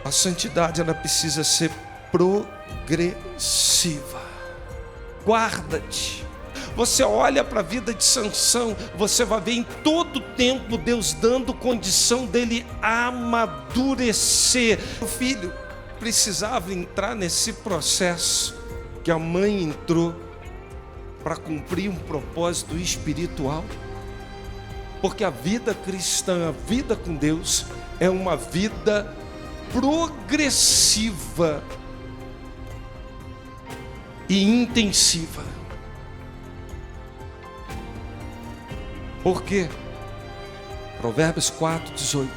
A santidade, ela precisa ser progressiva. Guarda-te. Você olha para a vida de Sansão, você vai ver em todo tempo Deus dando condição dele amadurecer. O filho precisava entrar nesse processo que a mãe entrou para cumprir um propósito espiritual. Porque a vida cristã, a vida com Deus, é uma vida progressiva e intensiva. Por quê? Provérbios 4:18.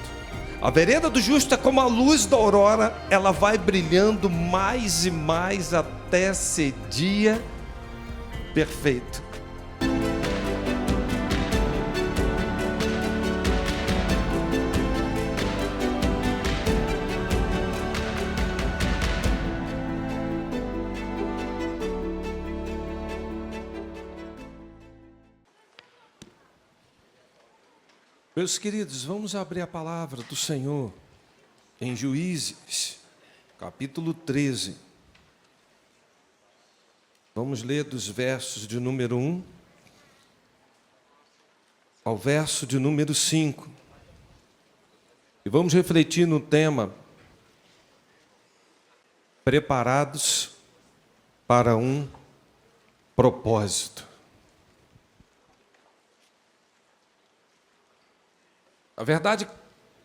A vereda do justo é como a luz da aurora, ela vai brilhando mais e mais até ser dia perfeito. Meus queridos, vamos abrir a palavra do Senhor em Juízes, capítulo 13. Vamos ler dos versos de número 1 ao verso de número 5. E vamos refletir no tema preparados para um propósito. Na verdade,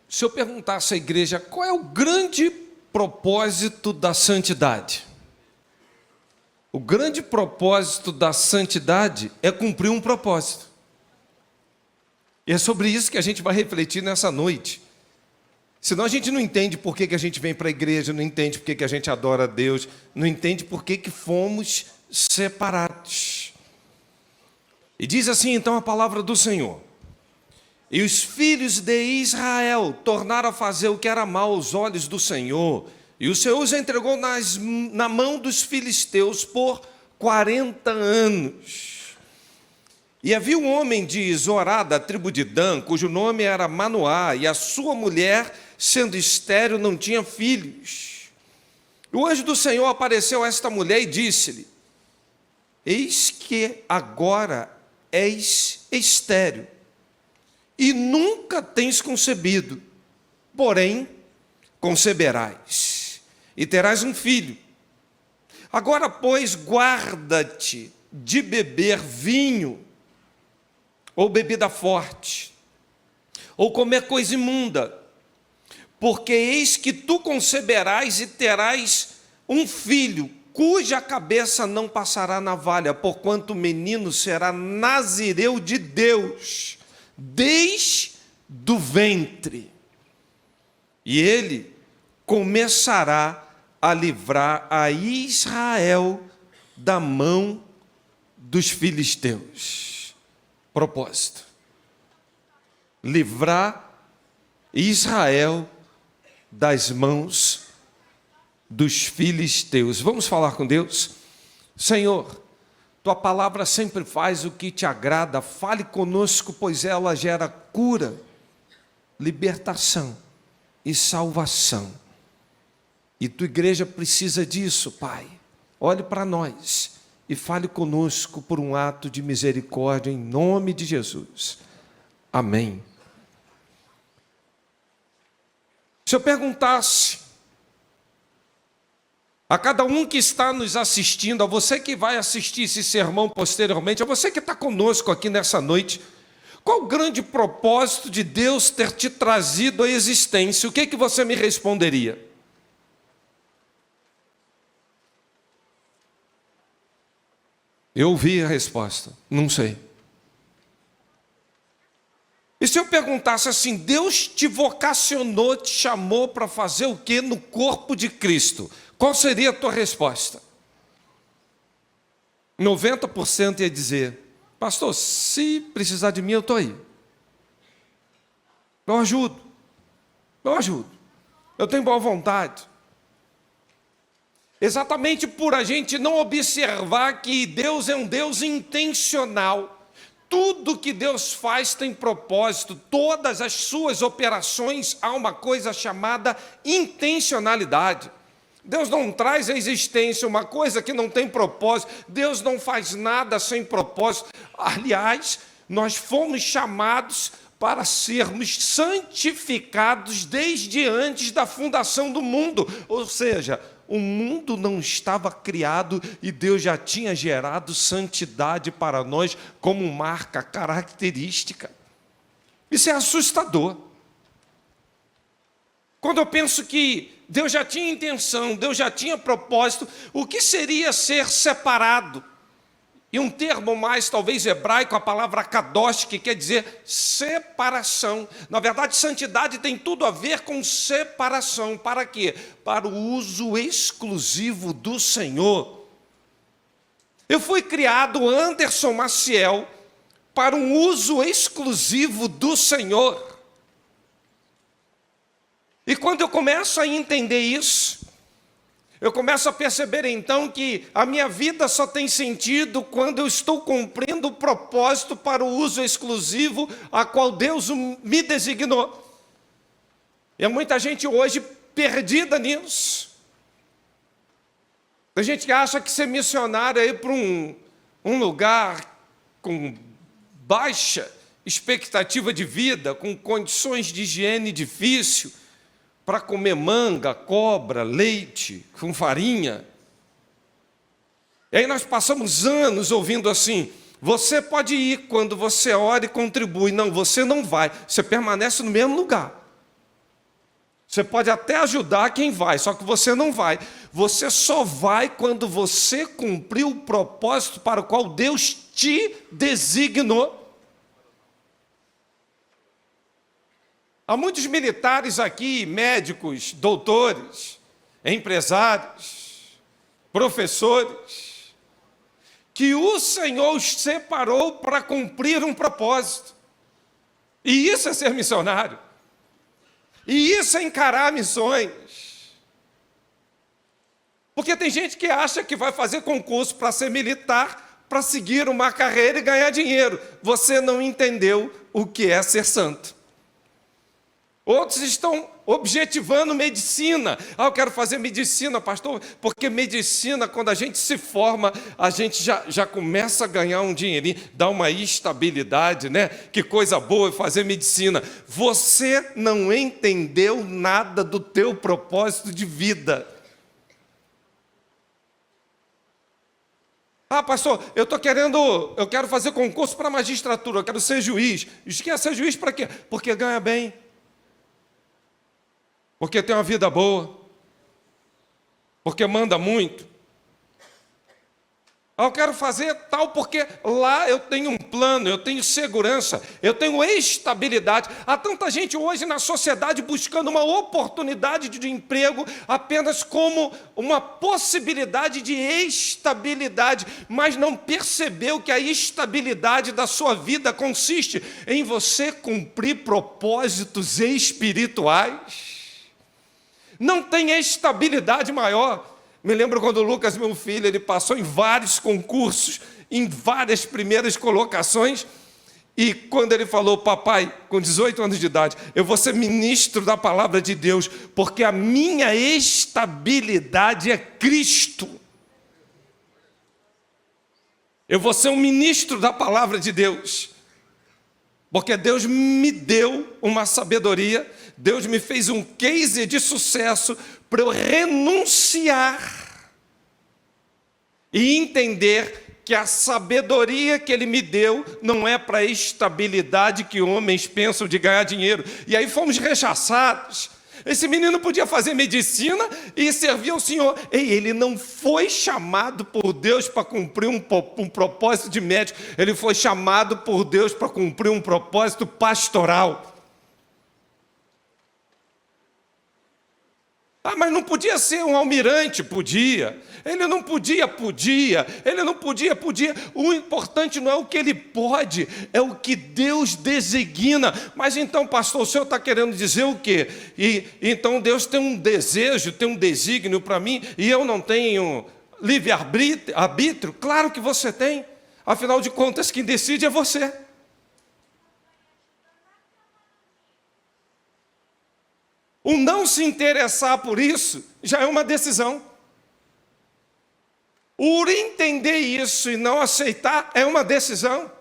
se eu perguntasse à igreja qual é o grande propósito da santidade? O grande propósito da santidade é cumprir um propósito. E é sobre isso que a gente vai refletir nessa noite. Senão a gente não entende por que a gente vem para a igreja, não entende por que a gente adora a Deus, não entende por que fomos separados. E diz assim então a palavra do Senhor: e os filhos de Israel tornaram a fazer o que era mal aos olhos do Senhor, e o Senhor os entregou na mão dos filisteus por 40 anos. E havia um homem de Zorá, da tribo de Dan, cujo nome era Manoá, e a sua mulher, sendo estéril, não tinha filhos. O anjo do Senhor apareceu a esta mulher e disse-lhe: eis que agora és estéril, e nunca tens concebido, porém conceberás, e terás um filho. Agora, pois, guarda-te de beber vinho, ou bebida forte, ou comer coisa imunda, porque eis que tu conceberás e terás um filho, cuja cabeça não passará navalha, porquanto o menino será nazireu de Deus, desde do ventre, e ele começará a livrar a Israel da mão dos filisteus. Propósito: livrar Israel das mãos dos filisteus. Vamos falar com Deus? Senhor, tua palavra sempre faz o que te agrada, fale conosco, pois ela gera cura, libertação e salvação. E tua igreja precisa disso, Pai. Olhe para nós e fale conosco por um ato de misericórdia, em nome de Jesus. Amém. Se eu perguntasse a cada um que está nos assistindo, a você que vai assistir esse sermão posteriormente, a você que está conosco aqui nessa noite, qual o grande propósito de Deus ter te trazido à existência? O que você me responderia? Eu ouvi a resposta: não sei. E se eu perguntasse assim: Deus te vocacionou, te chamou para fazer o que no corpo de Cristo? Qual seria a tua resposta? 90% ia dizer: pastor, se precisar de mim, eu estou aí. Eu ajudo. Eu tenho boa vontade. Exatamente por a gente não observar que Deus é um Deus intencional. tudo que Deus faz tem propósito, todas as suas operações há uma coisa chamada intencionalidade. Deus não traz à existência uma coisa que não tem propósito, Deus não faz nada sem propósito. Aliás, nós fomos chamados para sermos santificados desde antes da fundação do mundo, ou seja, o mundo não estava criado e Deus já tinha gerado santidade para nós como marca característica. Isso é assustador. Quando eu penso que Deus já tinha intenção, Deus já tinha propósito, o que seria ser separado? E um termo mais, talvez, hebraico, a palavra kadosh, que quer dizer separação. Na verdade, santidade tem tudo a ver com separação. Para quê? Para o uso exclusivo do Senhor. Eu fui criado, Anderson Maciel, para um uso exclusivo do Senhor. E quando eu começo a entender isso, eu começo a perceber então que a minha vida só tem sentido quando eu estou cumprindo o propósito para o uso exclusivo a qual Deus me designou. E há muita gente hoje perdida nisso. Tem gente que acha que ser missionário é ir para um lugar com baixa expectativa de vida, com condições de higiene difícil, para comer manga, cobra, leite, com farinha. E aí nós passamos anos ouvindo assim, você pode ir quando você ora e contribui. Não, você não vai, você permanece no mesmo lugar. Você pode até ajudar quem vai, só que você não vai. Você só vai quando você cumprir o propósito para o qual Deus te designou. Há muitos militares aqui, médicos, doutores, empresários, professores, que o Senhor os separou para cumprir um propósito. E isso é ser missionário. E isso é encarar missões. Porque tem gente que acha que vai fazer concurso para ser militar, para seguir uma carreira e ganhar dinheiro. Você não entendeu o que é ser santo. Outros estão objetivando medicina. Eu quero fazer medicina, pastor, porque medicina, quando a gente se forma, a gente já começa a ganhar um dinheirinho, dá uma estabilidade, né? Que coisa boa fazer medicina. Você não entendeu nada do teu propósito de vida. Ah, pastor, eu quero fazer concurso para magistratura, eu quero ser juiz. Quer ser juiz para quê? Porque ganha bem. Porque tem uma vida boa, porque manda muito. Eu quero fazer tal porque lá eu tenho um plano, eu tenho segurança, eu tenho estabilidade. Há tanta gente hoje na sociedade buscando uma oportunidade de emprego apenas como uma possibilidade de estabilidade, mas não percebeu que a estabilidade da sua vida consiste em você cumprir propósitos espirituais. Não tem estabilidade maior. Me lembro quando o Lucas, meu filho, ele passou em vários concursos, em várias primeiras colocações, e quando ele falou, papai, com 18 anos de idade, eu vou ser ministro da palavra de Deus, porque a minha estabilidade é Cristo. Eu vou ser um ministro da palavra de Deus, porque Deus me deu uma sabedoria, Deus me fez um case de sucesso para eu renunciar e entender que a sabedoria que Ele me deu não é para a estabilidade que homens pensam de ganhar dinheiro. E aí fomos rechaçados. Esse menino podia fazer medicina e servir ao Senhor. E ele não foi chamado por Deus para cumprir um propósito de médico. Ele foi chamado por Deus para cumprir um propósito pastoral. Ah, mas não podia ser um almirante? Podia. Ele não podia? Podia. Ele não podia? Podia. O importante não é o que ele pode, é o que Deus designa. Mas então, pastor, o senhor está querendo dizer o quê? Então Deus tem um desejo, tem um desígnio para mim, e eu não tenho livre-arbítrio? Claro que você tem. Afinal de contas, quem decide é você. O não se interessar por isso já é uma decisão. O entender isso e não aceitar é uma decisão.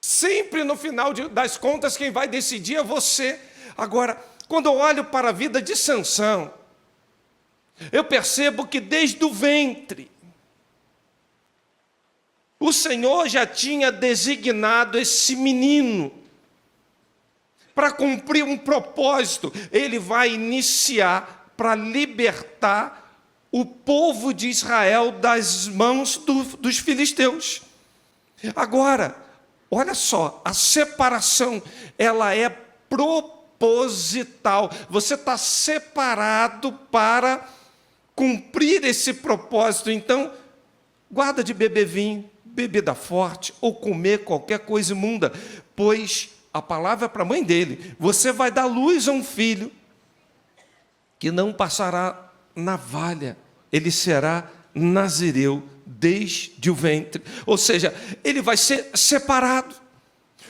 Sempre no final das contas, quem vai decidir é você. Agora, quando eu olho para a vida de Sansão, eu percebo que desde o ventre, o Senhor já tinha designado esse menino para cumprir um propósito. Ele vai iniciar para libertar o povo de Israel das mãos dos filisteus. Agora, olha só, a separação, ela é proposital. Você está separado para cumprir esse propósito. Então, guarda de beber vinho, bebida forte, ou comer qualquer coisa imunda, pois a palavra é para a mãe dele: você vai dar luz a um filho que não passará navalha, ele será nazireu desde o ventre. Ou seja, ele vai ser separado.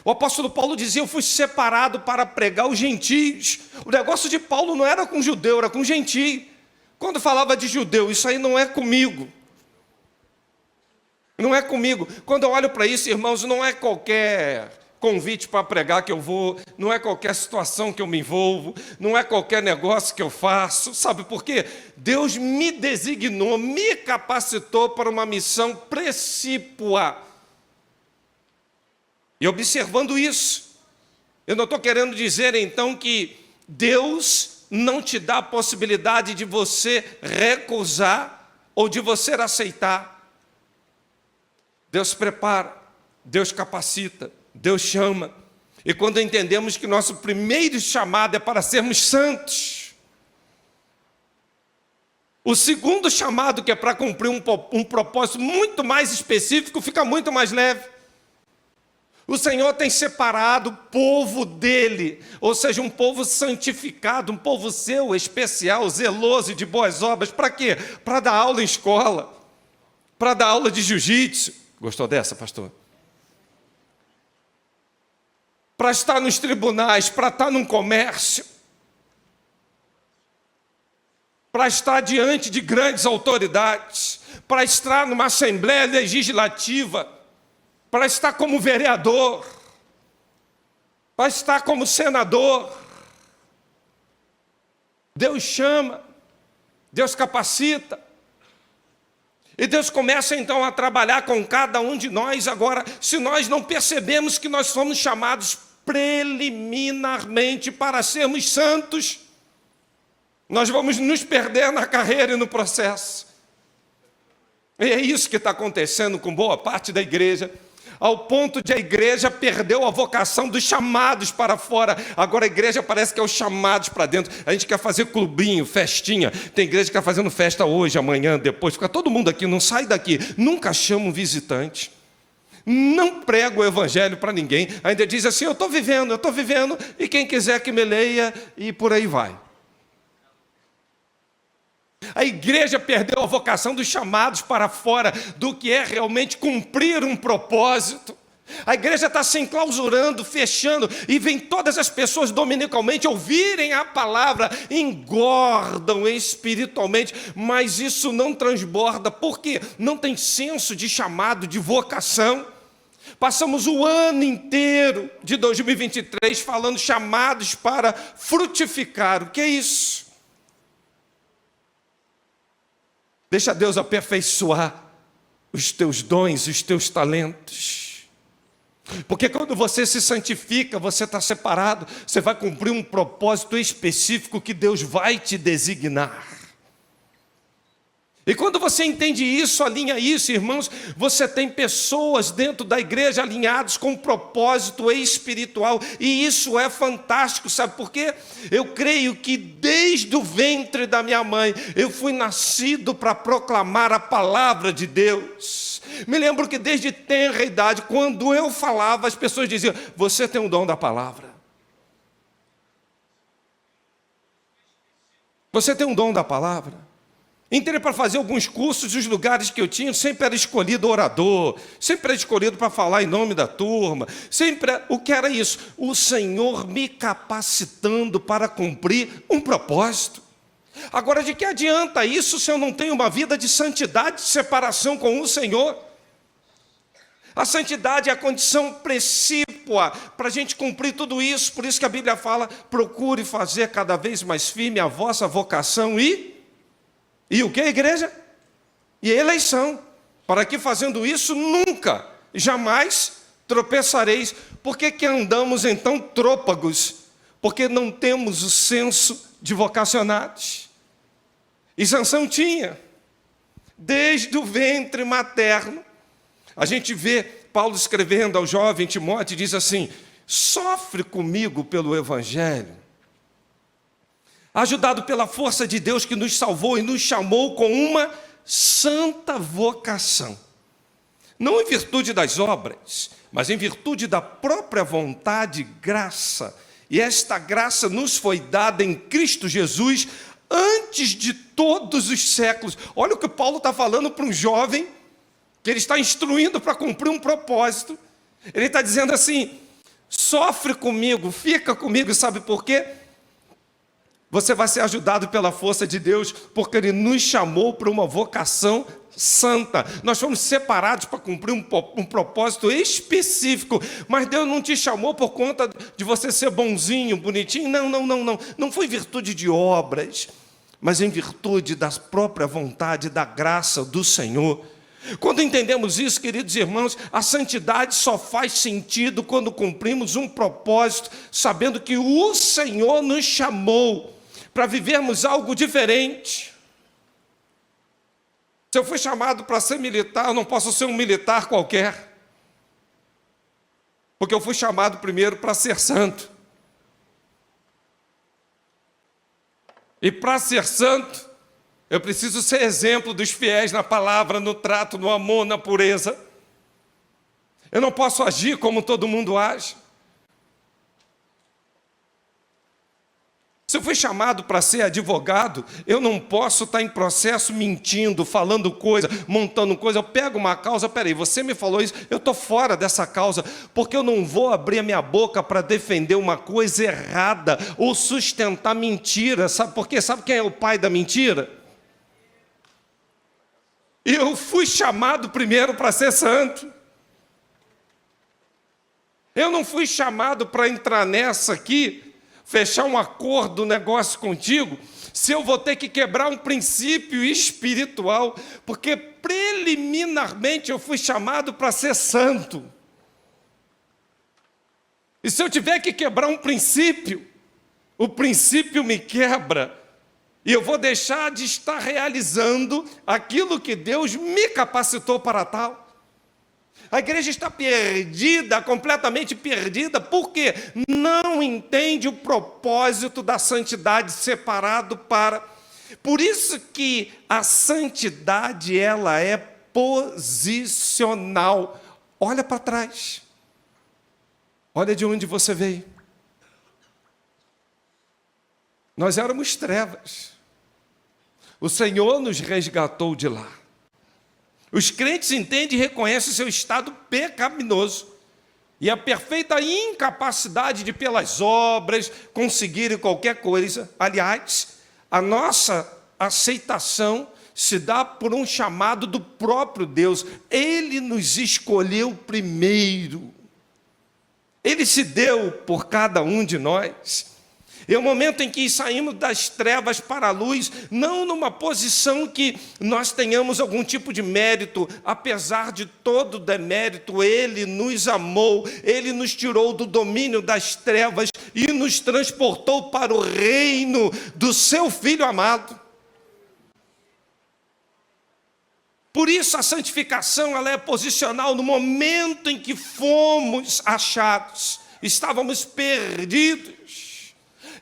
O apóstolo Paulo dizia: eu fui separado para pregar os gentios. O negócio de Paulo não era com judeu, era com gentio. Quando falava de judeu, isso aí não é comigo. Não é comigo. Quando eu olho para isso, irmãos, não é qualquer convite para pregar que eu vou, não é qualquer situação que eu me envolvo, não é qualquer negócio que eu faço. Sabe por quê? Deus me designou, me capacitou para uma missão precípua. E observando isso, eu não estou querendo dizer então que Deus não te dá a possibilidade de você recusar ou de você aceitar. Deus prepara, Deus capacita, Deus chama. E quando entendemos que nosso primeiro chamado é para sermos santos, o segundo chamado, que é para cumprir um propósito muito mais específico, fica muito mais leve. O Senhor tem separado o povo dele, ou seja, um povo santificado, um povo seu, especial, zeloso e de boas obras. Para quê? Para dar aula em escola, para dar aula de jiu-jitsu. Gostou dessa, pastor? Para estar nos tribunais, para estar num comércio, para estar diante de grandes autoridades, para estar numa assembleia legislativa, para estar como vereador, para estar como senador. Deus chama, Deus capacita. E Deus começa então a trabalhar com cada um de nós. Agora, se nós não percebemos que nós somos chamados preliminarmente para sermos santos, nós vamos nos perder na carreira e no processo. E é isso que está acontecendo com boa parte da igreja, ao ponto de a igreja perdeu a vocação dos chamados para fora. Agora a igreja parece que é os chamados para dentro. A gente quer fazer clubinho, festinha. Tem igreja que está fazendo festa hoje, amanhã, depois. Fica todo mundo aqui, não sai daqui. Nunca chama um visitante. Não prega o evangelho para ninguém. Ainda diz assim: eu estou vivendo, e quem quiser que me leia, e por aí vai. A igreja perdeu a vocação dos chamados para fora, do que é realmente cumprir um propósito. A igreja está se enclausurando, fechando, e vem todas as pessoas dominicalmente ouvirem a palavra, engordam espiritualmente, mas isso não transborda. Por quê? Não tem senso de chamado, de vocação. Passamos o ano inteiro de 2023 falando chamados para frutificar. O que é isso? Deixa Deus aperfeiçoar os teus dons, os teus talentos. Porque quando você se santifica, você está separado, você vai cumprir um propósito específico que Deus vai te designar. E quando você entende isso, alinha isso, irmãos, você tem pessoas dentro da igreja alinhadas com um propósito espiritual, e isso é fantástico, sabe por quê? Eu creio que desde o ventre da minha mãe, eu fui nascido para proclamar a palavra de Deus. Me lembro que desde tenra idade, quando eu falava, as pessoas diziam: você tem o dom da palavra. Você tem um dom da palavra. Entrei para fazer alguns cursos, e os lugares que eu tinha, sempre era escolhido orador, sempre era escolhido para falar em nome da turma, o que era isso? O Senhor me capacitando para cumprir um propósito. Agora, de que adianta isso se eu não tenho uma vida de santidade, de separação com o Senhor? A santidade é a condição precípua para a gente cumprir tudo isso. Por isso que a Bíblia fala: procure fazer cada vez mais firme a vossa vocação e o que, igreja? E a eleição. Para que fazendo isso, nunca, jamais tropeçareis. Por que andamos então trôpagos? Porque não temos o senso de vocacionados. E Sansão tinha, desde o ventre materno. A gente vê Paulo escrevendo ao jovem Timóteo, diz assim: sofre comigo pelo Evangelho, ajudado pela força de Deus que nos salvou e nos chamou com uma santa vocação. Não em virtude das obras, mas em virtude da própria vontade e graça. E esta graça nos foi dada em Cristo Jesus antes de todos os séculos. Olha o que Paulo está falando para um jovem que ele está instruindo para cumprir um propósito. Ele está dizendo assim: sofre comigo, fica comigo, sabe por quê? Você vai ser ajudado pela força de Deus, porque Ele nos chamou para uma vocação santa. Nós fomos separados para cumprir um propósito específico, mas Deus não te chamou por conta de você ser bonzinho, bonitinho. Não. Não foi em virtude de obras, mas em virtude da própria vontade, da graça do Senhor. Quando entendemos isso, queridos irmãos, a santidade só faz sentido quando cumprimos um propósito, sabendo que o Senhor nos chamou para vivermos algo diferente. Se eu fui chamado para ser militar, eu não posso ser um militar qualquer, porque eu fui chamado primeiro para ser santo. E para ser santo, eu preciso ser exemplo dos fiéis na palavra, no trato, no amor, na pureza. Eu não posso agir como todo mundo age. Se eu fui chamado para ser advogado, eu não posso estar em processo mentindo, falando coisa, montando coisa. Eu pego uma causa, peraí, você me falou isso, eu estou fora dessa causa, porque eu não vou abrir a minha boca para defender uma coisa errada ou sustentar mentira. Sabe por quê? Sabe quem é o pai da mentira? Eu fui chamado primeiro para ser santo. Eu não fui chamado para entrar nessa aqui, fechar um acordo, um negócio contigo, se eu vou ter que quebrar um princípio espiritual, porque preliminarmente eu fui chamado para ser santo. E se eu tiver que quebrar um princípio, o princípio me quebra, e eu vou deixar de estar realizando aquilo que Deus me capacitou para tal. A igreja está perdida, completamente perdida, porque não entende o propósito da santidade separado para... Por isso que a santidade, ela é posicional. Olha para trás. Olha de onde você veio. Nós éramos trevas. O Senhor nos resgatou de lá. Os crentes entendem e reconhecem o seu estado pecaminoso e a perfeita incapacidade de, pelas obras, conseguirem qualquer coisa. Aliás, a nossa aceitação se dá por um chamado do próprio Deus. Ele nos escolheu primeiro. Ele se deu por cada um de nós. É o momento em que saímos das trevas para a luz, não numa posição que nós tenhamos algum tipo de mérito, apesar de todo demérito, Ele nos amou, Ele nos tirou do domínio das trevas e nos transportou para o reino do Seu Filho amado. Por isso a santificação, ela é posicional. No momento em que fomos achados, estávamos perdidos.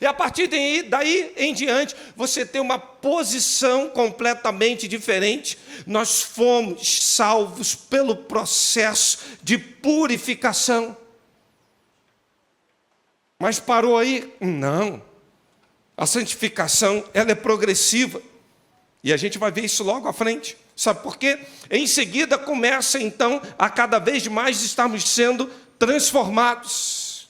E a partir daí em diante, você tem uma posição completamente diferente. Nós fomos salvos pelo processo de purificação. Mas parou aí? Não. A santificação, ela é progressiva. E a gente vai ver isso logo à frente. Sabe por quê? Em seguida começa então a cada vez mais estarmos sendo transformados,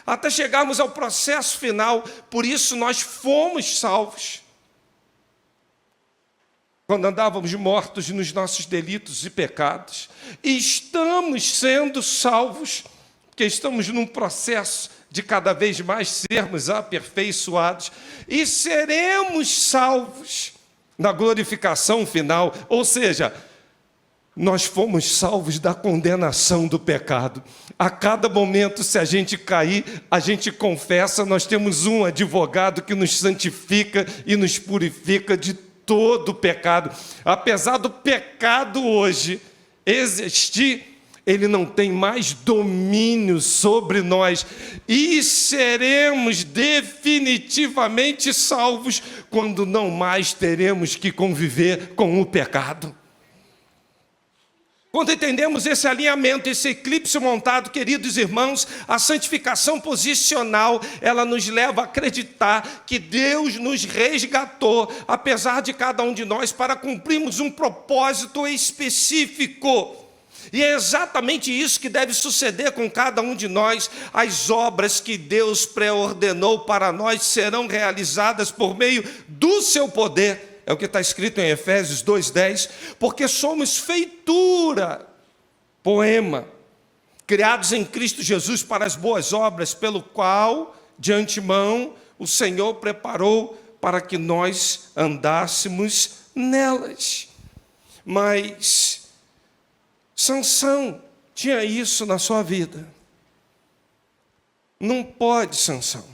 até chegarmos ao processo final. Por isso nós fomos salvos. Quando andávamos mortos nos nossos delitos e pecados, e estamos sendo salvos, porque estamos num processo de cada vez mais sermos aperfeiçoados, e seremos salvos na glorificação final. Ou seja, nós fomos salvos da condenação do pecado. A cada momento, se a gente cair, a gente confessa, nós temos um advogado que nos santifica e nos purifica de todo o pecado. Apesar do pecado hoje existir, ele não tem mais domínio sobre nós, e seremos definitivamente salvos quando não mais teremos que conviver com o pecado. Quando entendemos esse alinhamento, esse eclipse montado, queridos irmãos, a santificação posicional, ela nos leva a acreditar que Deus nos resgatou, apesar de cada um de nós, para cumprirmos um propósito específico. E é exatamente isso que deve suceder com cada um de nós. As obras que Deus pré-ordenou para nós serão realizadas por meio do seu poder. É o que está escrito em Efésios 2:10, porque somos feitura, poema, criados em Cristo Jesus para as boas obras, pelo qual, de antemão, o Senhor preparou para que nós andássemos nelas. Mas Sansão tinha isso na sua vida. Não pode, Sansão,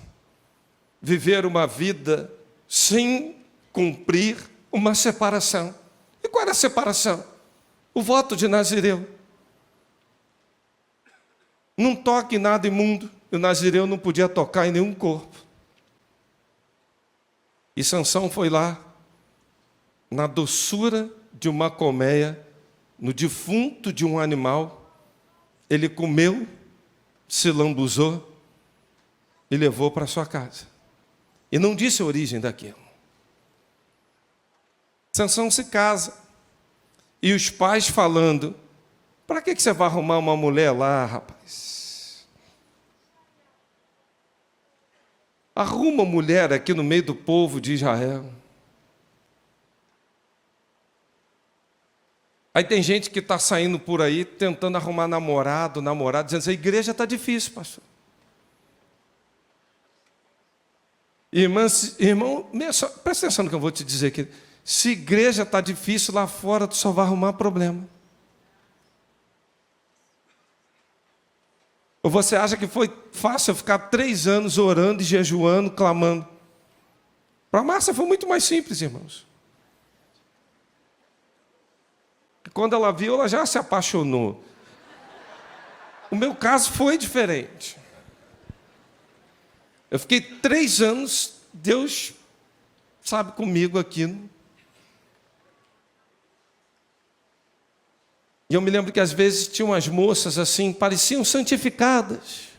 viver uma vida sem cumprir uma separação. E qual era a separação? O voto de Nazireu. Não toque em nada imundo. E o Nazireu não podia tocar em nenhum corpo. E Sansão foi lá, na doçura de uma colmeia, no defunto de um animal, ele comeu, se lambuzou e levou para sua casa. E não disse a origem daquilo. Sansão se casa, e os pais falando: para que você vai arrumar uma mulher lá, rapaz? Arruma mulher aqui no meio do povo de Israel. Aí tem gente que está saindo por aí, tentando arrumar namorado, dizendo assim: a igreja está difícil, pastor. Irmão, presta atenção no que eu vou te dizer aqui. Se igreja está difícil, lá fora tu só vai arrumar problema. Ou você acha que foi fácil eu ficar 3 anos orando e jejuando, clamando? Para Márcia foi muito mais simples, irmãos. Quando ela viu, ela já se apaixonou. O meu caso foi diferente. Eu fiquei 3 anos, Deus sabe, comigo aqui. E eu me lembro que às vezes tinha umas moças assim, pareciam santificadas,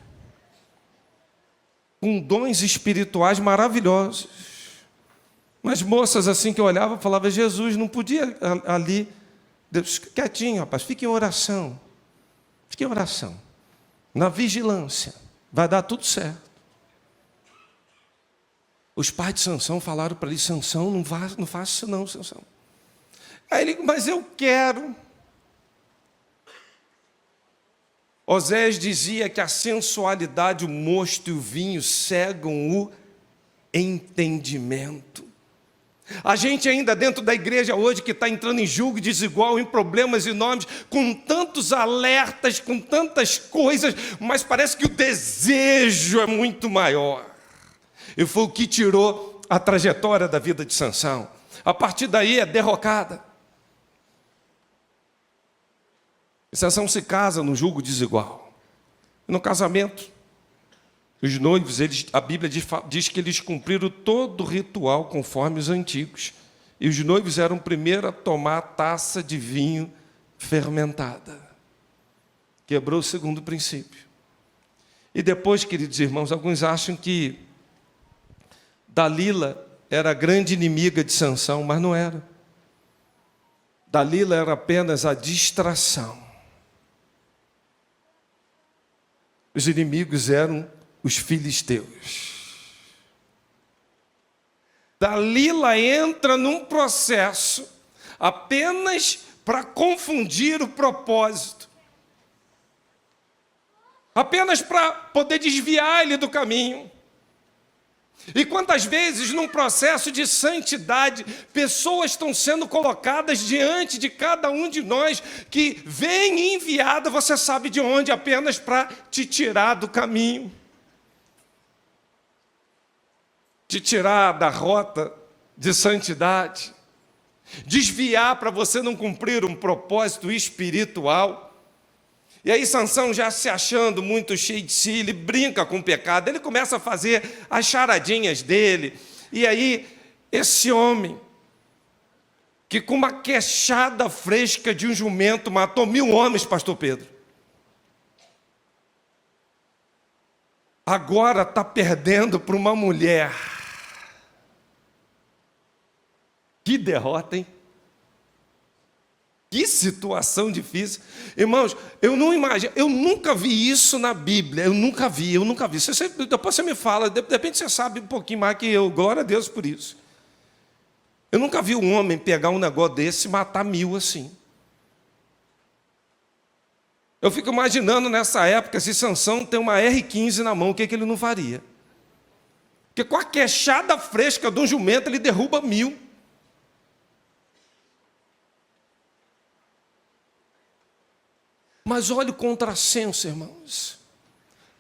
com dons espirituais maravilhosos. Umas moças assim que eu olhava e falava: Jesus, não podia ali, Deus, quietinho, rapaz, fique em oração. Fique em oração, na vigilância, vai dar tudo certo. Os pais de Sansão falaram para ele: Sansão, não faça isso não, Sansão. Aí ele: mas eu quero. Oséias dizia que a sensualidade, o mosto e o vinho cegam o entendimento. A gente ainda dentro da igreja hoje que está entrando em julgo desigual, em problemas enormes, com tantos alertas, com tantas coisas, mas parece que o desejo é muito maior. E foi o que tirou a trajetória da vida de Sansão. A partir daí é derrocada. E Sansão se casa no julgo desigual. No casamento, os noivos, a Bíblia diz que eles cumpriram todo o ritual conforme os antigos. E os noivos eram primeiro a tomar a taça de vinho fermentada. Quebrou o segundo princípio. E depois, queridos irmãos, alguns acham que Dalila era a grande inimiga de Sansão, mas não era. Dalila era apenas a distração. Os inimigos eram os filisteus. Dalila entra num processo apenas para confundir o propósito, apenas para poder desviar ele do caminho. E quantas vezes, num processo de santidade, pessoas estão sendo colocadas diante de cada um de nós, que vem enviada, você sabe de onde, apenas para te tirar do caminho, te tirar da rota de santidade, desviar para você não cumprir um propósito espiritual. E aí Sansão, já se achando muito cheio de si, ele brinca com o pecado, ele começa a fazer as charadinhas dele. E aí esse homem, que com uma queixada fresca de um jumento matou 1000 homens, pastor Pedro, agora está perdendo para uma mulher. Que derrota, hein? Que situação difícil. Irmãos, eu não imagino, eu nunca vi isso na Bíblia, eu nunca vi. Depois você me fala, de repente você sabe um pouquinho mais que eu, glória a Deus por isso. Eu nunca vi um homem pegar um negócio desse e matar 1000 assim. Eu fico imaginando nessa época, se Sansão tem uma R15 na mão, o que ele não faria? Porque com a queixada fresca de um jumento, ele derruba 1000. Mas olha o contrassenso, irmãos.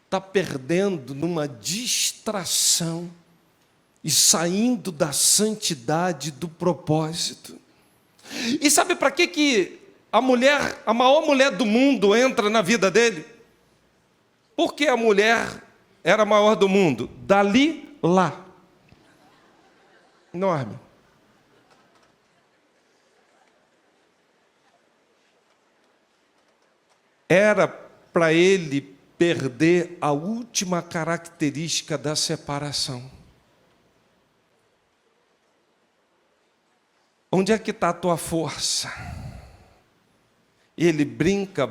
Está perdendo numa distração e saindo da santidade do propósito. E sabe para que a maior mulher do mundo entra na vida dele? Porque a mulher era a maior do mundo? Dalila. Enorme. Era para ele perder a última característica da separação. Onde é que está a tua força? E ele brinca,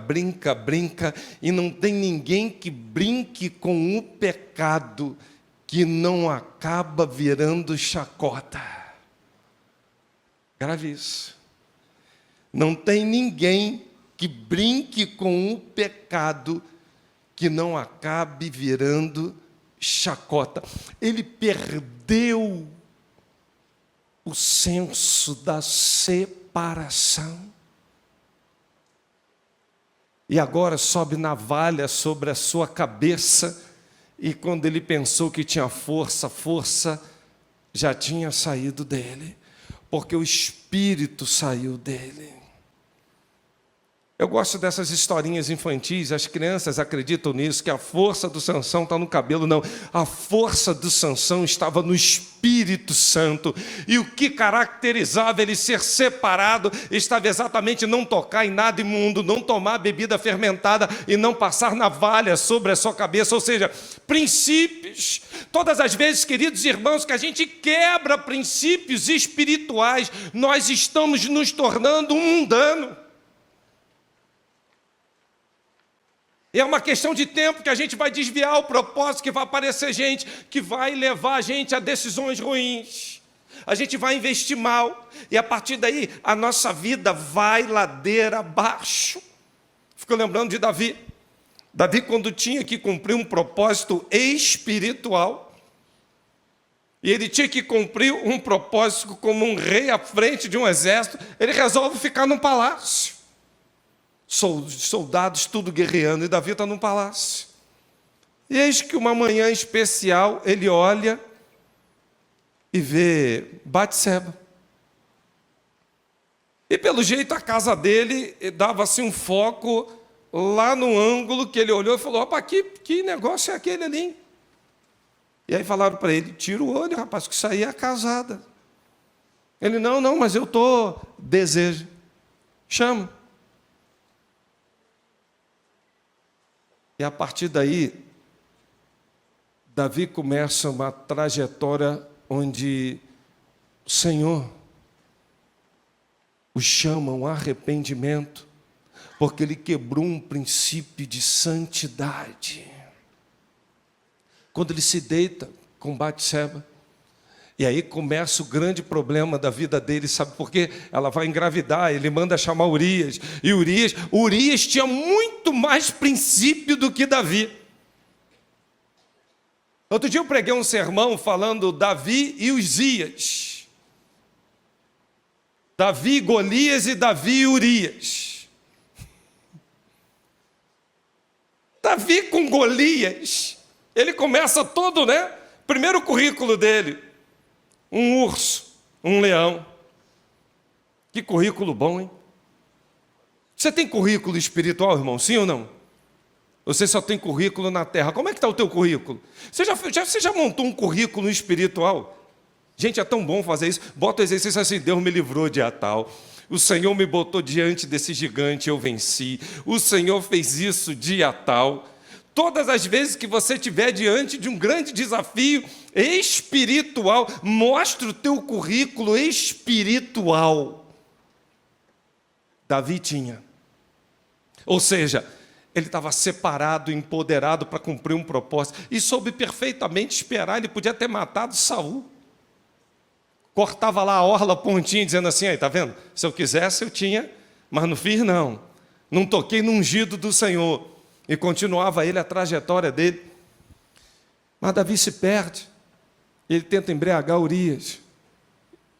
e não tem ninguém que brinque com o pecado que não acaba virando chacota. Grave isso. Não tem ninguém que brinque com o pecado que não acabe virando chacota. Ele perdeu o senso da separação. E agora sobe navalha sobre a sua cabeça, e quando ele pensou que tinha força, a força já tinha saído dele, porque o espírito saiu dele. Eu gosto dessas historinhas infantis, as crianças acreditam nisso, que a força do Sansão está no cabelo. Não, a força do Sansão estava no Espírito Santo, e o que caracterizava ele ser separado estava exatamente não tocar em nada imundo, não tomar bebida fermentada e não passar navalha sobre a sua cabeça, ou seja, princípios. Todas as vezes, queridos irmãos, que a gente quebra princípios espirituais, nós estamos nos tornando um mundano. E é uma questão de tempo que a gente vai desviar o propósito, que vai aparecer gente que vai levar a gente a decisões ruins. A gente vai investir mal, e a partir daí a nossa vida vai ladeira abaixo. Fico lembrando de Davi. Davi, quando tinha que cumprir um propósito espiritual, e ele tinha que cumprir um propósito como um rei à frente de um exército, ele resolve ficar num palácio. Soldados tudo guerreando, e Davi está num palácio. E eis que uma manhã especial, ele olha e vê Batseba. E pelo jeito a casa dele dava assim um foco lá no ângulo, que ele olhou e falou: opa, que negócio é aquele ali? E aí falaram para ele: tira o olho, rapaz, que isso aí é casada. Ele: não, mas eu estou desejo. Chama. E a partir daí, Davi começa uma trajetória onde o Senhor o chamam arrependimento, porque ele quebrou um princípio de santidade. Quando ele se deita com Batseba, e aí começa o grande problema da vida dele, sabe por quê? Ela vai engravidar, ele manda chamar Urias, e Urias tinha muito mais princípio do que Davi. Outro dia eu preguei um sermão falando Davi e Uzias. Davi, Golias e Davi e Urias. Davi com Golias, ele começa todo, né? Primeiro currículo dele, um urso, um leão. Que currículo bom, hein? Você tem currículo espiritual, irmão? Sim ou não? Você só tem currículo na terra. Como é que está o teu currículo? Você já montou um currículo espiritual? Gente, é tão bom fazer isso. Bota o exercício assim: Deus me livrou de tal. O Senhor me botou diante desse gigante, eu venci. O Senhor fez isso dia tal. Todas as vezes que você estiver diante de um grande desafio espiritual, mostre o teu currículo espiritual. Davi tinha. Ou seja, ele estava separado, empoderado para cumprir um propósito. E soube perfeitamente esperar. Ele podia ter matado Saul. Cortava lá a orla pontinha, dizendo assim: aí, tá vendo? Se eu quisesse, eu tinha, mas não fiz, não. Não toquei no ungido do Senhor. E continuava ele a trajetória dele. Mas Davi se perde. Ele tenta embriagar Urias.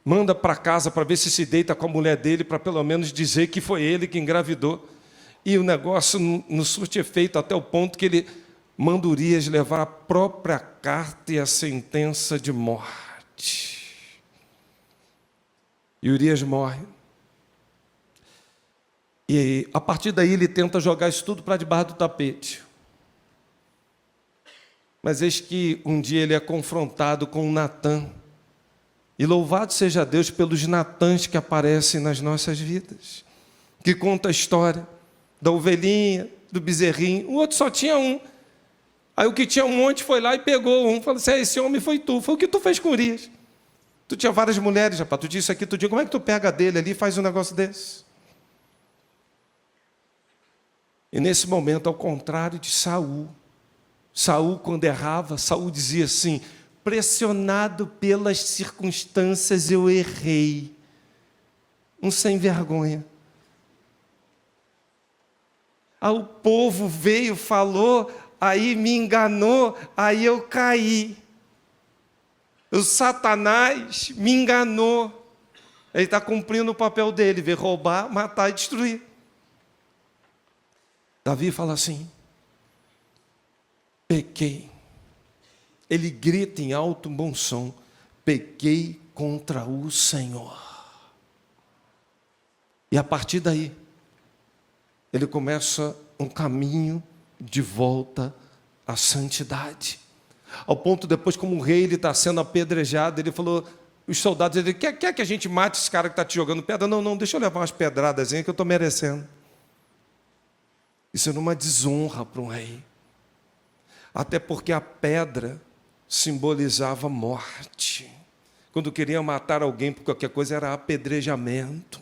Manda para casa para ver se deita com a mulher dele, para pelo menos dizer que foi ele que engravidou. E o negócio não surte efeito, até o ponto que ele manda Urias levar a própria carta e a sentença de morte. E Urias morre. E a partir daí ele tenta jogar isso tudo para debaixo do tapete. Mas eis que um dia ele é confrontado com Natã. E louvado seja Deus pelos Natãs que aparecem nas nossas vidas, que conta a história da ovelhinha, do bezerrinho. O outro só tinha um. Aí o que tinha um monte foi lá e pegou um. Falou assim: esse homem foi tu. Foi o que tu fez com Urias. Tu tinha várias mulheres, rapaz. Tu disse isso aqui, tu diz, como é que tu pega dele ali e faz um negócio desse? E nesse momento, ao contrário de Saul, quando errava, Saul dizia assim: pressionado pelas circunstâncias, eu errei. Um sem vergonha. Aí o povo veio, falou, aí me enganou, aí eu caí. O Satanás me enganou. Ele está cumprindo o papel dele, ver roubar, matar e destruir. Davi fala assim: pequei. Ele grita em alto bom som: pequei contra o Senhor. E a partir daí, ele começa um caminho de volta à santidade. Ao ponto, depois, como o rei ele está sendo apedrejado, ele falou, os soldados, ele quer que a gente mate esse cara que está te jogando pedra? Não, deixa eu levar umas pedradas que eu estou merecendo. Isso era uma desonra para um rei. Até porque a pedra simbolizava morte. Quando queriam matar alguém por qualquer coisa, era apedrejamento.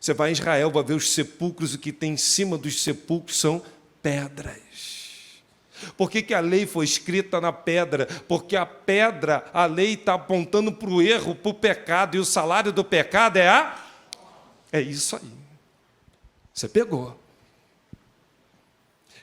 Você vai em Israel, vai ver os sepulcros, o que tem em cima dos sepulcros são pedras. Por que a lei foi escrita na pedra? Porque a pedra, a lei está apontando para o erro, para o pecado, e o salário do pecado é isso aí. Você pegou.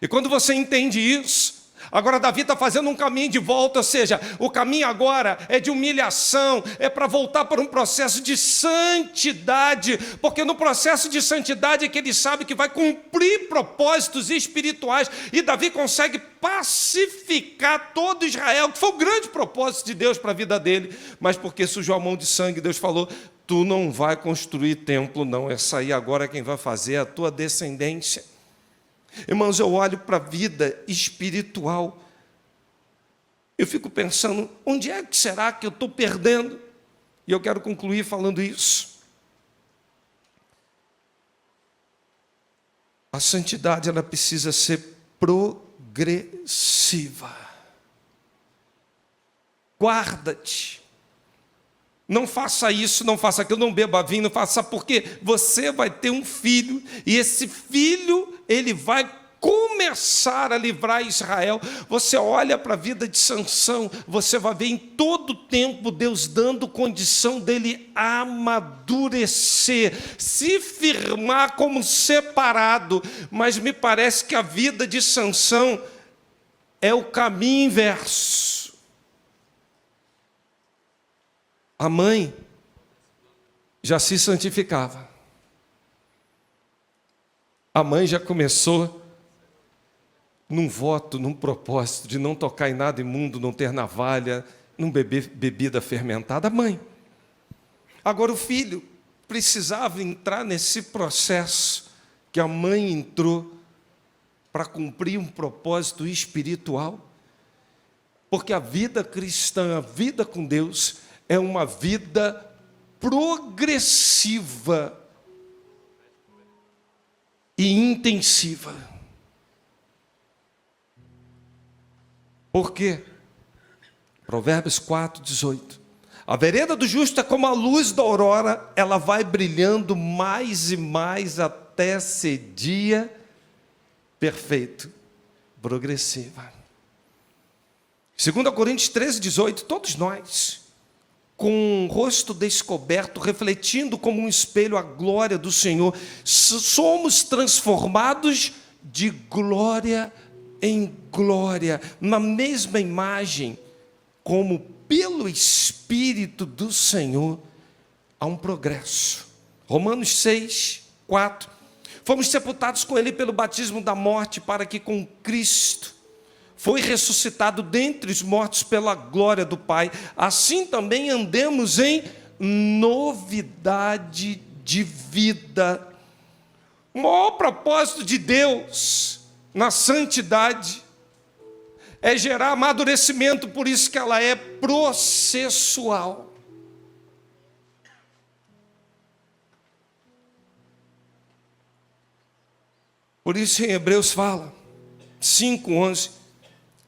E quando você entende isso, agora Davi está fazendo um caminho de volta, ou seja, o caminho agora é de humilhação, é para voltar para um processo de santidade, porque no processo de santidade é que ele sabe que vai cumprir propósitos espirituais, e Davi consegue pacificar todo Israel, que foi o grande propósito de Deus para a vida dele, mas porque sujou a mão de sangue, Deus falou: tu não vai construir templo não, essa aí agora quem vai fazer é a tua descendência. Irmãos, eu olho para a vida espiritual, eu fico pensando, onde é que será que eu estou perdendo? E eu quero concluir falando isso. A santidade, ela precisa ser progressiva. Guarda-te não faça isso, não faça aquilo, não beba vinho, não faça, sabe por quê? Você vai ter um filho, e esse filho, ele vai começar a livrar Israel. Você olha para a vida de Sansão, você vai ver em todo tempo Deus dando condição dele amadurecer, se firmar como separado. Mas me parece que a vida de Sansão é o caminho inverso. A mãe já se santificava. A mãe já começou num voto, num propósito de não tocar em nada imundo, não ter navalha, não beber bebida fermentada. A mãe. Agora o filho precisava entrar nesse processo que a mãe entrou para cumprir um propósito espiritual. Porque a vida cristã, a vida com Deus, é uma vida progressiva e intensiva. Por quê? Provérbios 4:18. A vereda do justo é como a luz da aurora, ela vai brilhando mais e mais até ser dia perfeito, progressiva. 2 Coríntios 13:18, todos nós, com o rosto descoberto, refletindo como um espelho a glória do Senhor, somos transformados de glória em glória, na mesma imagem, como pelo Espírito do Senhor, há um progresso. Romanos 6:4. Fomos sepultados com Ele pelo batismo da morte, para que com Cristo foi ressuscitado dentre os mortos pela glória do Pai, assim também andemos em novidade de vida. O maior propósito de Deus na santidade é gerar amadurecimento, por isso que ela é processual. Por isso em Hebreus fala, 5:11,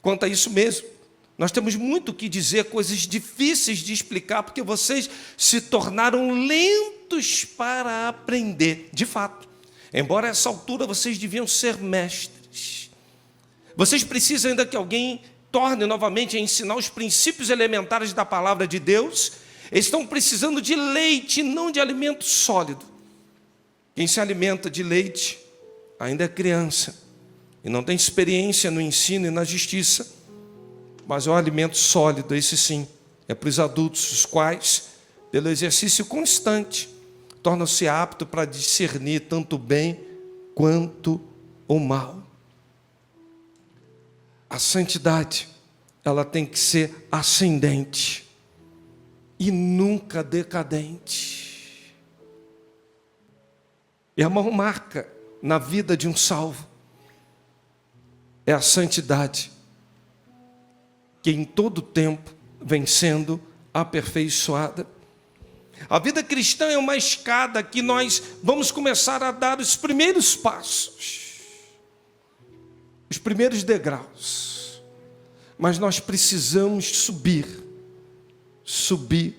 quanto a isso mesmo. Nós temos muito o que dizer, coisas difíceis de explicar, porque vocês se tornaram lentos para aprender. De fato, embora a essa altura vocês deviam ser mestres. Vocês precisam ainda que alguém torne novamente a ensinar os princípios elementares da palavra de Deus. Eles estão precisando de leite, não de alimento sólido. Quem se alimenta de leite ainda é criança e não tem experiência no ensino e na justiça. Mas é um alimento sólido, esse sim, é para os adultos, os quais, pelo exercício constante, tornam-se aptos para discernir tanto o bem quanto o mal. A santidade, ela tem que ser ascendente e nunca decadente. E a maior marca na vida de um salvo é a santidade, que em todo tempo vem sendo aperfeiçoada. A vida cristã é uma escada que nós vamos começar a dar os primeiros passos, os primeiros degraus, mas nós precisamos subir,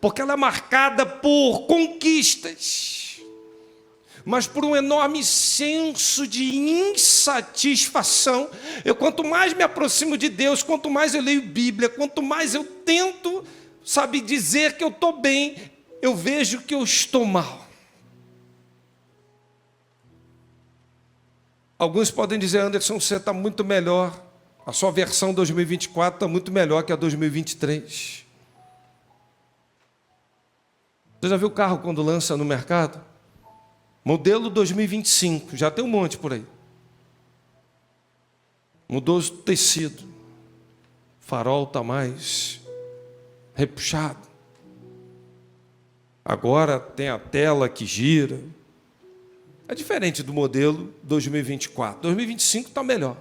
porque ela é marcada por conquistas, mas por um enorme senso de insatisfação. Quanto mais me aproximo de Deus, quanto mais eu leio Bíblia, quanto mais eu tento, dizer que eu estou bem, eu vejo que eu estou mal. Alguns podem dizer, Anderson, você está muito melhor, a sua versão 2024 está muito melhor que a 2023. Você já viu o carro quando lança no mercado? Modelo 2025, já tem um monte por aí. Mudou o tecido, farol está mais repuxado. Agora tem a tela que gira. É diferente do modelo 2024. 2025 está melhor.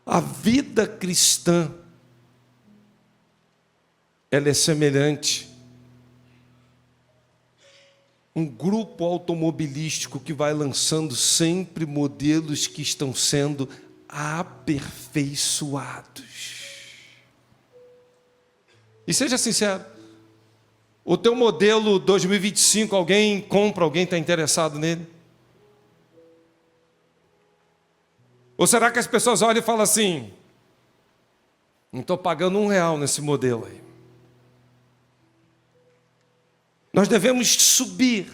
A vida cristã, ela é semelhante a um grupo automobilístico que vai lançando sempre modelos que estão sendo aperfeiçoados. E seja sincero, o teu modelo 2025, alguém compra, alguém está interessado nele? Ou será que as pessoas olham e falam assim, não estou pagando R$1 nesse modelo aí. Nós devemos subir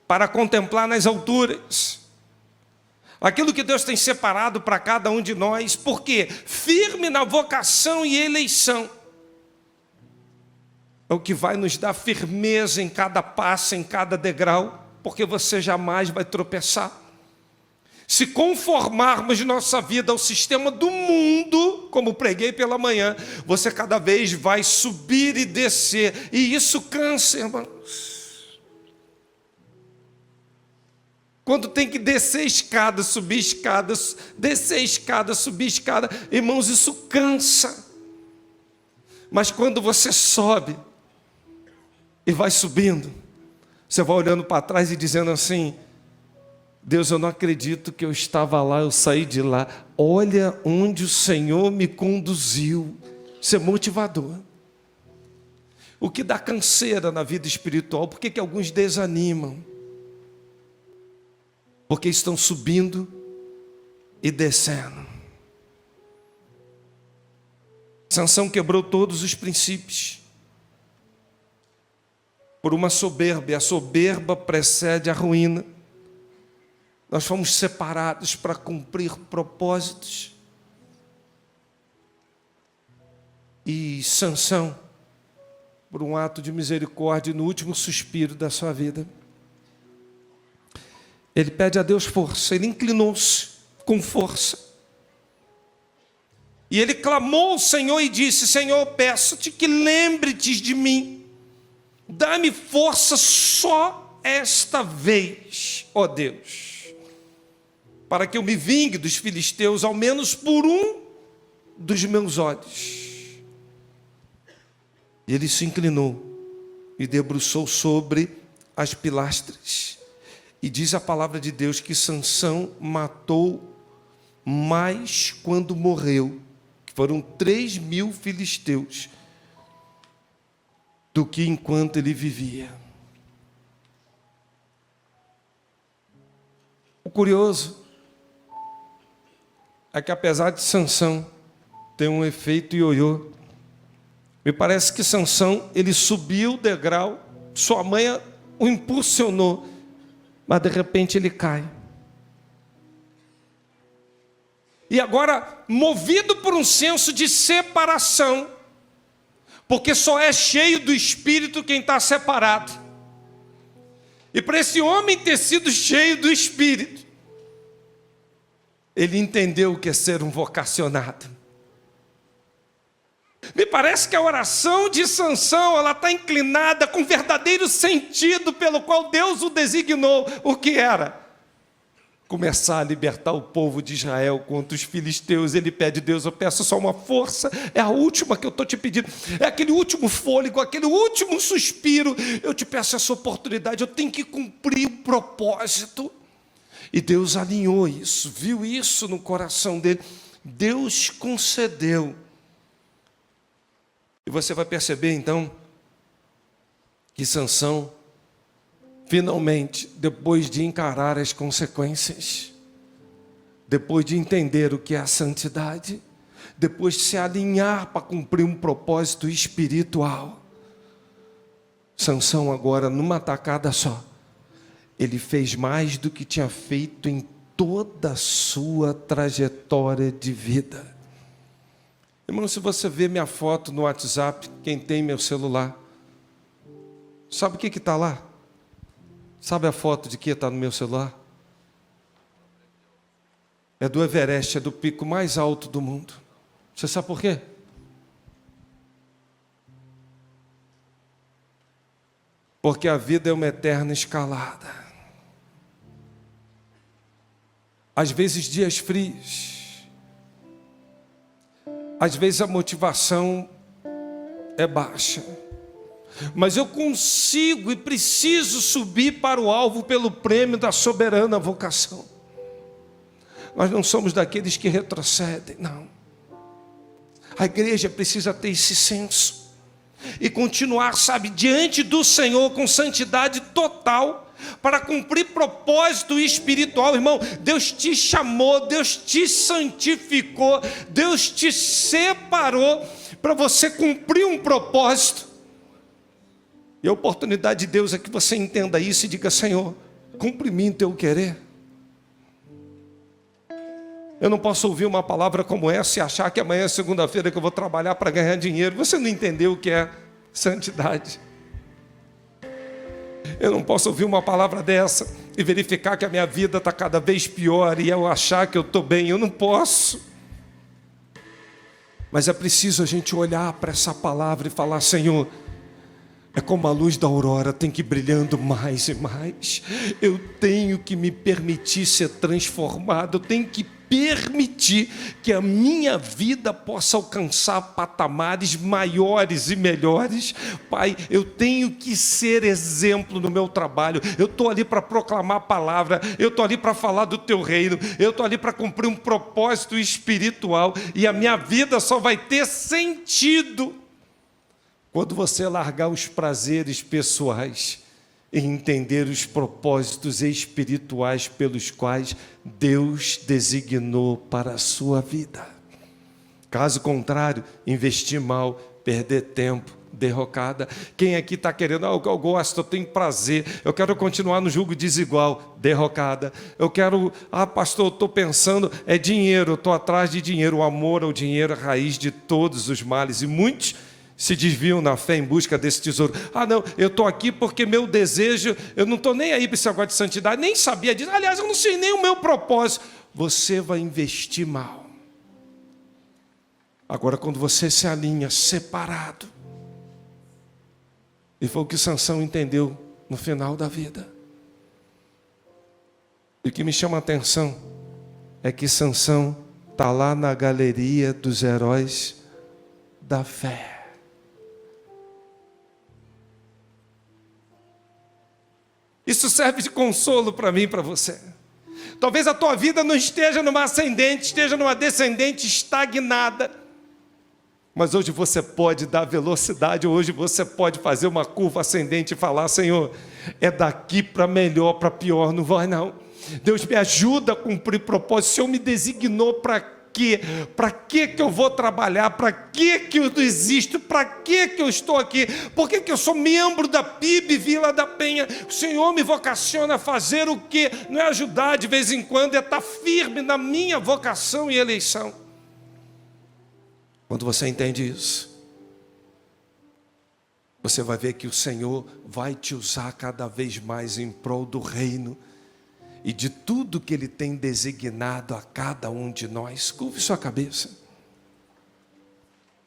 para contemplar nas alturas aquilo que Deus tem separado para cada um de nós. Por quê? Firme na vocação e eleição. É o que vai nos dar firmeza em cada passo, em cada degrau, porque você jamais vai tropeçar. Se conformarmos nossa vida ao sistema do mundo, como preguei pela manhã, você cada vez vai subir e descer, e isso cansa, irmãos. Quando tem que descer escada, subir escada, descer escada, subir escada, irmãos, isso cansa. Mas quando você sobe e vai subindo, você vai olhando para trás e dizendo assim, Deus, eu não acredito que eu estava lá, eu saí de lá. Olha onde o Senhor me conduziu. Isso é motivador. O que dá canseira na vida espiritual, por que alguns desanimam? Porque estão subindo e descendo. Sansão quebrou todos os princípios por uma soberba, e a soberba precede a ruína. Nós fomos separados para cumprir propósitos. E Sansão, por um ato de misericórdia, no último suspiro da sua vida, ele pede a Deus força, ele inclinou-se com força. E ele clamou ao Senhor e disse, Senhor, peço-te que lembre-te de mim. Dá-me força só esta vez, ó Deus, para que eu me vingue dos filisteus, ao menos por um dos meus olhos. E ele se inclinou e debruçou sobre as pilastras. E diz a palavra de Deus que Sansão matou mais quando morreu, que foram 3.000 filisteus, do que enquanto ele vivia. O curioso é que apesar de Sansão ter um efeito ioiô, me parece que Sansão, ele subiu o degrau, sua mãe o impulsionou, mas de repente ele cai. E agora, movido por um senso de separação, porque só é cheio do Espírito quem está separado. E para esse homem ter sido cheio do Espírito, ele entendeu o que é ser um vocacionado. Me parece que a oração de Sansão, ela está inclinada com verdadeiro sentido pelo qual Deus o designou. O que era? Começar a libertar o povo de Israel contra os filisteus. Ele pede, Deus, eu peço só uma força, é a última que eu estou te pedindo, é aquele último fôlego, aquele último suspiro, eu te peço essa oportunidade, eu tenho que cumprir o propósito. E Deus alinhou isso, viu isso no coração dele, Deus concedeu. E você vai perceber então, que Sansão, finalmente, depois de encarar as consequências, depois de entender o que é a santidade, depois de se alinhar para cumprir um propósito espiritual, Sansão agora, numa tacada só, ele fez mais do que tinha feito em toda a sua trajetória de vida. Irmão, se você vê minha foto no WhatsApp, quem tem meu celular, sabe o que está lá? Sabe a foto de que está no meu celular? É do Everest, é do pico mais alto do mundo. Você sabe por quê? Porque a vida é uma eterna escalada. Às vezes dias frios. Às vezes a motivação é baixa. Mas eu consigo e preciso subir para o alvo pelo prêmio da soberana vocação. Nós não somos daqueles que retrocedem, não. A igreja precisa ter esse senso. e continuar, sabe, diante do Senhor com santidade total, para cumprir propósito espiritual. Irmão, Deus te chamou, Deus te santificou, Deus te separou para você cumprir um propósito. E a oportunidade de Deus é que você entenda isso e diga: Senhor, cumpre em mim teu querer. Eu não posso ouvir uma palavra como essa e achar que amanhã é segunda-feira que eu vou trabalhar para ganhar dinheiro. Você não entendeu o que é santidade. Eu não posso ouvir uma palavra dessa e verificar que a minha vida está cada vez pior e eu achar que eu estou bem. Eu não posso. Mas é preciso a gente olhar para essa palavra e falar: Senhor, é como a luz da aurora, tem que ir brilhando mais e mais. Eu tenho que me permitir ser transformado, eu tenho que permitir que a minha vida possa alcançar patamares maiores e melhores. Pai, eu tenho que ser exemplo no meu trabalho. Eu estou ali para proclamar a palavra, eu estou ali para falar do teu reino, eu estou ali para cumprir um propósito espiritual, e a minha vida só vai ter sentido quando você largar os prazeres pessoais e entender os propósitos espirituais pelos quais Deus designou para a sua vida. Caso contrário, investir mal, perder tempo, derrocada. Quem aqui está querendo: eu gosto, eu tenho prazer, eu quero continuar no jugo desigual, derrocada. Eu quero, pastor, eu estou pensando, é dinheiro, eu estou atrás de dinheiro. O amor ao dinheiro é a raiz de todos os males, e muitos se desviam na fé em busca desse tesouro. Não, eu estou aqui porque meu desejo, eu não estou nem aí para esse negócio de santidade, nem sabia disso. Aliás, eu não sei nem o meu propósito. Você vai investir mal. Agora, quando você se alinha separado, e foi o que Sansão entendeu no final da vida. E o que me chama a atenção é que Sansão está lá na galeria dos heróis da fé. Isso serve de consolo para mim e para você. Talvez a tua vida não esteja numa ascendente, esteja numa descendente estagnada. Mas hoje você pode dar velocidade, hoje você pode fazer uma curva ascendente e falar: Senhor, é daqui para melhor, para pior, não vai não. Deus me ajuda a cumprir propósito. O Senhor me designou para quê? Para que eu vou trabalhar? Para que eu existo? Para que eu estou aqui? Por que eu sou membro da PIB Vila da Penha? O Senhor me vocaciona a fazer o quê? Não é ajudar de vez em quando, é estar firme na minha vocação e eleição. Quando você entende isso, você vai ver que o Senhor vai te usar cada vez mais em prol do reino e de tudo que Ele tem designado a cada um de nós. Curve sua cabeça.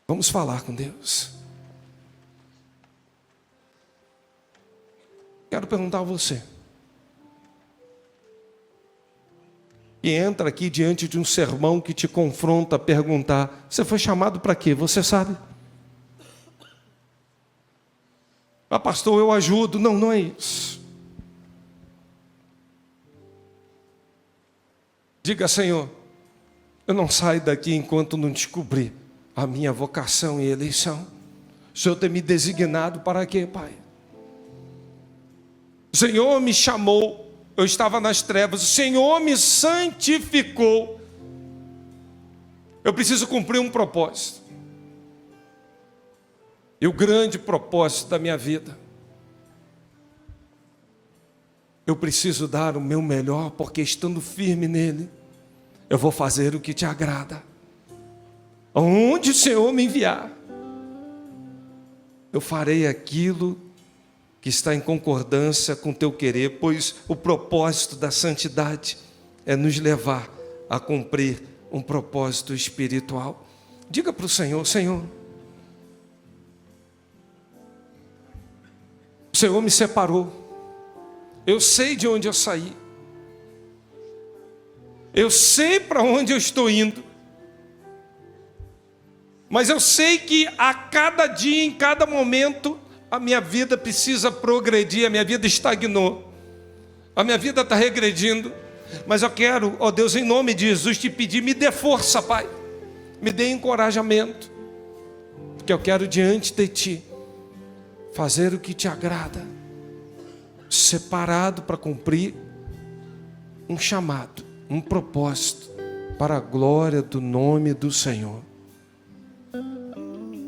Vamos falar com Deus. Quero perguntar a você, que entra aqui diante de um sermão que te confronta a perguntar: você foi chamado para quê? Você sabe? Pastor, eu ajudo. Não, não é isso. Diga: Senhor, eu não saio daqui enquanto não descobrir a minha vocação e eleição. O Senhor tem me designado para quê, Pai? O Senhor me chamou, eu estava nas trevas, o Senhor me santificou. Eu preciso cumprir um propósito. E o grande propósito da minha vida, eu preciso dar o meu melhor, porque estando firme nele, eu vou fazer o que te agrada. Aonde o Senhor me enviar, eu farei aquilo que está em concordância com o teu querer, pois o propósito da santidade é nos levar a cumprir um propósito espiritual. Diga para o Senhor: Senhor, o Senhor me separou. Eu sei de onde eu saí. Eu sei para onde eu estou indo. Mas eu sei que a cada dia, em cada momento, a minha vida precisa progredir. A minha vida estagnou. A minha vida está regredindo. Mas eu quero, ó Deus, em nome de Jesus, te pedir: me dê força, Pai. Me dê encorajamento. Porque eu quero diante de Ti fazer o que te agrada, separado para cumprir um chamado, um propósito, para a glória do nome do Senhor.